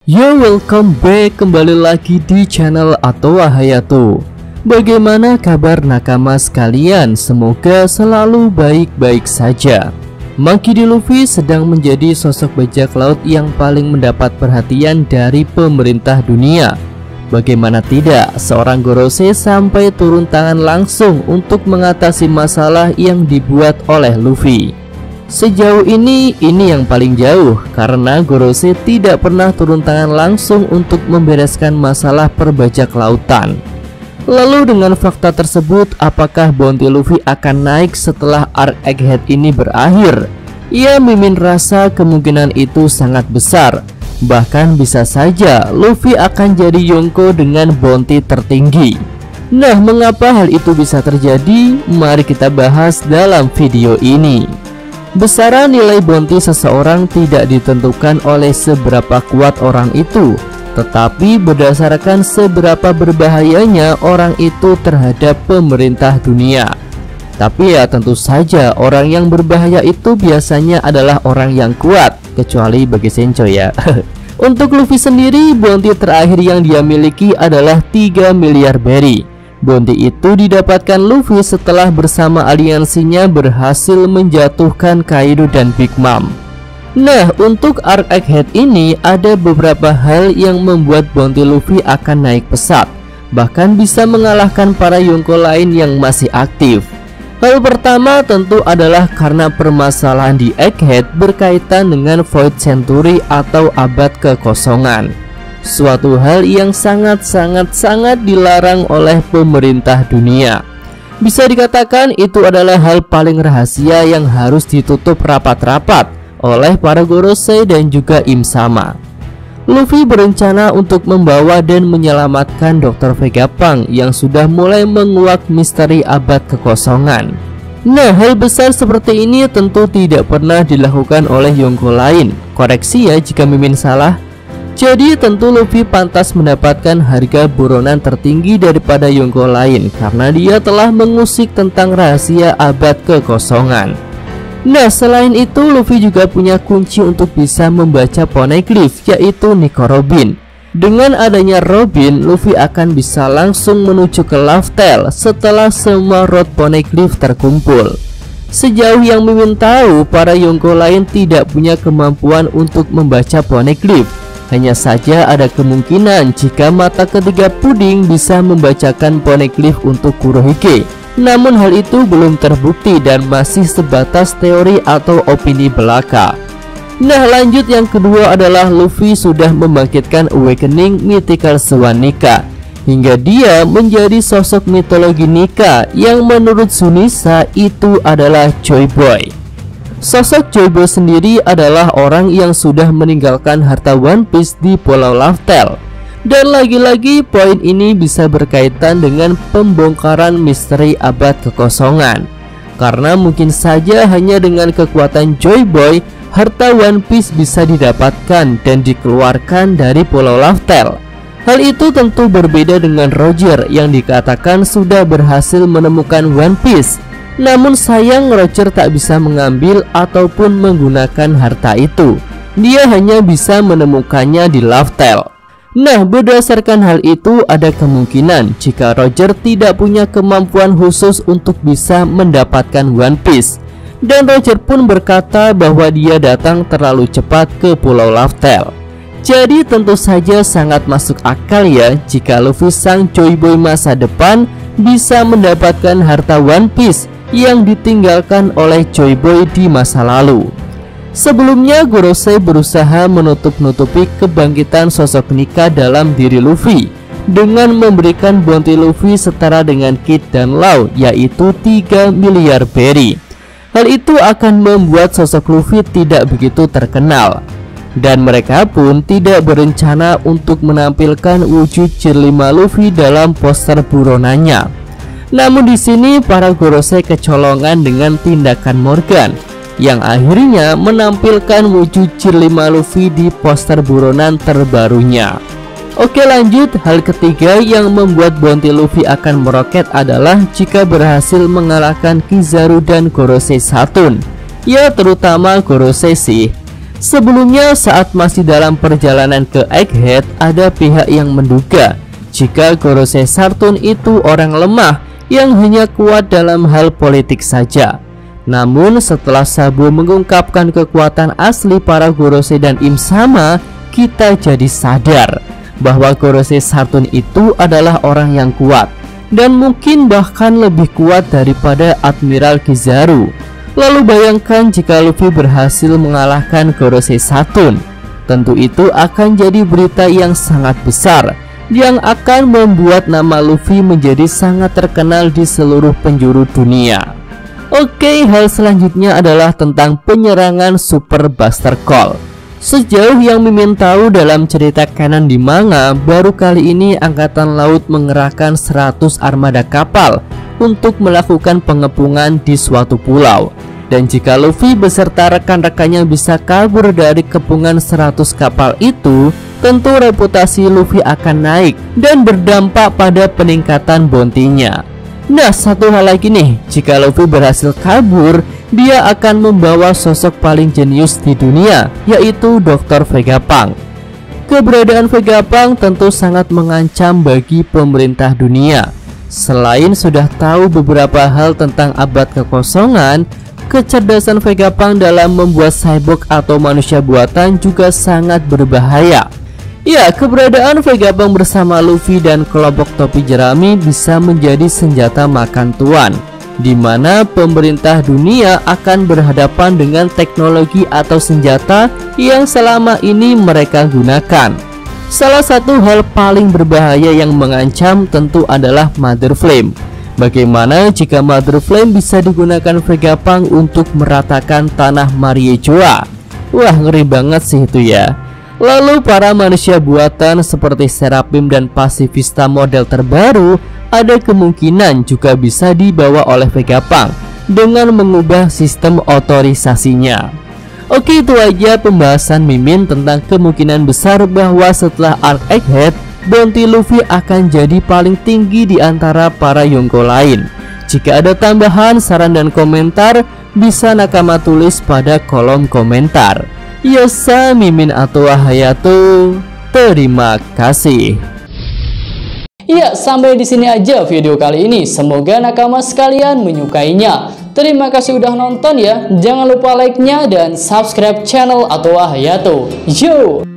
Yo, welcome back, kembali lagi di channel Atowa Hayato. Bagaimana kabar nakama sekalian? Semoga selalu baik-baik saja. Monkey D. Luffy sedang menjadi sosok bajak laut yang paling mendapat perhatian dari pemerintah dunia. Bagaimana tidak, seorang Gorosei sampai turun tangan langsung untuk mengatasi masalah yang dibuat oleh Luffy. Sejauh ini yang paling jauh, karena Gorosei tidak pernah turun tangan langsung untuk membereskan masalah perbajak lautan. Lalu dengan fakta tersebut, apakah bounty Luffy akan naik setelah arc Egghead ini berakhir? Ya, mimin rasa kemungkinan itu sangat besar. Bahkan bisa saja Luffy akan jadi Yonko dengan bounty tertinggi. Nah, mengapa hal itu bisa terjadi? Mari kita bahas dalam video ini. Besaran nilai bounty seseorang tidak ditentukan oleh seberapa kuat orang itu, tetapi berdasarkan seberapa berbahayanya orang itu terhadap pemerintah dunia. Tapi ya tentu saja orang yang berbahaya itu biasanya adalah orang yang kuat, kecuali bagi Sencho ya. Untuk Luffy sendiri, bounty terakhir yang dia miliki adalah 3 miliar berry. Bounty itu didapatkan Luffy setelah bersama aliansinya berhasil menjatuhkan Kaido dan Big Mom. Nah, untuk arc Egghead ini ada beberapa hal yang membuat bounty Luffy akan naik pesat, bahkan bisa mengalahkan para Yonko lain yang masih aktif. Hal pertama tentu adalah karena permasalahan di Egghead berkaitan dengan Void Century atau abad kekosongan. Suatu hal yang sangat dilarang oleh pemerintah dunia. Bisa dikatakan itu adalah hal paling rahasia yang harus ditutup rapat-rapat oleh para Gorosei dan juga Im-sama. Luffy berencana untuk membawa dan menyelamatkan Dr. Vegapunk yang sudah mulai menguak misteri abad kekosongan. Nah, hal besar seperti ini tentu tidak pernah dilakukan oleh Yonko lain. Koreksi ya jika mimin salah. Jadi tentu Luffy pantas mendapatkan harga buronan tertinggi daripada Yonko lain karena dia telah mengusik tentang rahasia abad kekosongan. Nah, selain itu Luffy juga punya kunci untuk bisa membaca Poneglyph, yaitu Nico Robin. Dengan adanya Robin, Luffy akan bisa langsung menuju ke Laugh Tale setelah semua Road Poneglyph terkumpul. Sejauh yang mimin tahu, para Yonko lain tidak punya kemampuan untuk membaca Poneglyph. Hanya saja ada kemungkinan jika mata ketiga puding bisa membacakan Poneglyph untuk Kurohige. Namun hal itu belum terbukti dan masih sebatas teori atau opini belaka. Nah, lanjut yang kedua adalah Luffy sudah membangkitkan Awakening Mythical Swan Nika, hingga dia menjadi sosok mitologi Nika yang menurut Sunisa itu adalah Joy Boy. Sosok Joy Boy sendiri adalah orang yang sudah meninggalkan harta One Piece di Pulau Laugh Tale. Dan lagi-lagi poin ini bisa berkaitan dengan pembongkaran misteri abad kekosongan. Karena mungkin saja hanya dengan kekuatan Joy Boy, harta One Piece bisa didapatkan dan dikeluarkan dari Pulau Laugh Tale. Hal itu tentu berbeda dengan Roger yang dikatakan sudah berhasil menemukan One Piece. Namun sayang, Roger tak bisa mengambil ataupun menggunakan harta itu. Dia hanya bisa menemukannya di Laugh Tale. Nah, berdasarkan hal itu ada kemungkinan jika Roger tidak punya kemampuan khusus untuk bisa mendapatkan One Piece. Dan Roger pun berkata bahwa dia datang terlalu cepat ke Pulau Laugh Tale. Jadi tentu saja sangat masuk akal ya jika Luffy sang Joy Boy masa depan bisa mendapatkan harta One Piece yang ditinggalkan oleh Joy Boy di masa lalu. Sebelumnya Gorosei berusaha menutup-nutupi kebangkitan sosok Nika dalam diri Luffy dengan memberikan bounty Luffy setara dengan Kid dan Law, yaitu 3 miliar berry. Hal itu akan membuat sosok Luffy tidak begitu terkenal, dan mereka pun tidak berencana untuk menampilkan wujud Gear 5 Luffy dalam poster buronannya. Namun di sini para Gorosei kecolongan dengan tindakan Morgan yang akhirnya menampilkan wujud Gear 5 Luffy di poster buronan terbarunya. Oke, lanjut. Hal ketiga yang membuat bounty Luffy akan meroket adalah jika berhasil mengalahkan Kizaru dan Gorosei Saturn. Ya, terutama Gorosei sih. Sebelumnya saat masih dalam perjalanan ke Egghead, ada pihak yang menduga jika Gorosei Sartun itu orang lemah yang hanya kuat dalam hal politik saja. Namun setelah Sabo mengungkapkan kekuatan asli para Gorosei dan Im Sama, kita jadi sadar bahwa Gorosei Sartun itu adalah orang yang kuat, dan mungkin bahkan lebih kuat daripada Admiral Kizaru. Lalu bayangkan jika Luffy berhasil mengalahkan Gorosei Sartun. Tentu itu akan jadi berita yang sangat besar, yang akan membuat nama Luffy menjadi sangat terkenal di seluruh penjuru dunia. Oke, hal selanjutnya adalah tentang penyerangan Super Buster Call. Sejauh yang Mimin tahu dalam cerita canon di manga, baru kali ini Angkatan Laut mengerahkan 100 armada kapal untuk melakukan pengepungan di suatu pulau. Dan jika Luffy beserta rekan-rekannya bisa kabur dari kepungan 100 kapal itu, tentu reputasi Luffy akan naik dan berdampak pada peningkatan bounty-nya. Nah, satu hal lagi nih, jika Luffy berhasil kabur, dia akan membawa sosok paling jenius di dunia, yaitu Dr. Vegapunk. Keberadaan Vegapunk tentu sangat mengancam bagi pemerintah dunia. Selain sudah tahu beberapa hal tentang abad kekosongan, kecerdasan Vegapunk dalam membuat cyborg atau manusia buatan juga sangat berbahaya. Ya, keberadaan Vegapunk bersama Luffy dan kelompok topi jerami bisa menjadi senjata makan tuan, di mana pemerintah dunia akan berhadapan dengan teknologi atau senjata yang selama ini mereka gunakan. Salah satu hal paling berbahaya yang mengancam tentu adalah Mother Flame. Bagaimana jika Mother Flame bisa digunakan Vegapunk untuk meratakan tanah Mariejoa? Wah, ngeri banget sih itu ya. Lalu para manusia buatan seperti Seraphim dan Pacifista model terbaru ada kemungkinan juga bisa dibawa oleh Vegapunk dengan mengubah sistem otorisasinya. Oke, itu aja pembahasan Mimin tentang kemungkinan besar bahwa setelah Arc Egghead, bounty Luffy akan jadi paling tinggi di antara para Yonko lain. Jika ada tambahan, saran dan komentar, bisa Nakama tulis pada kolom komentar. Yosa Mimin atau Hayato, terima kasih. Ya, sampai di sini aja video kali ini. Semoga nakama sekalian menyukainya. Terima kasih udah nonton ya. Jangan lupa like-nya dan subscribe channel atau Hayato. Yo.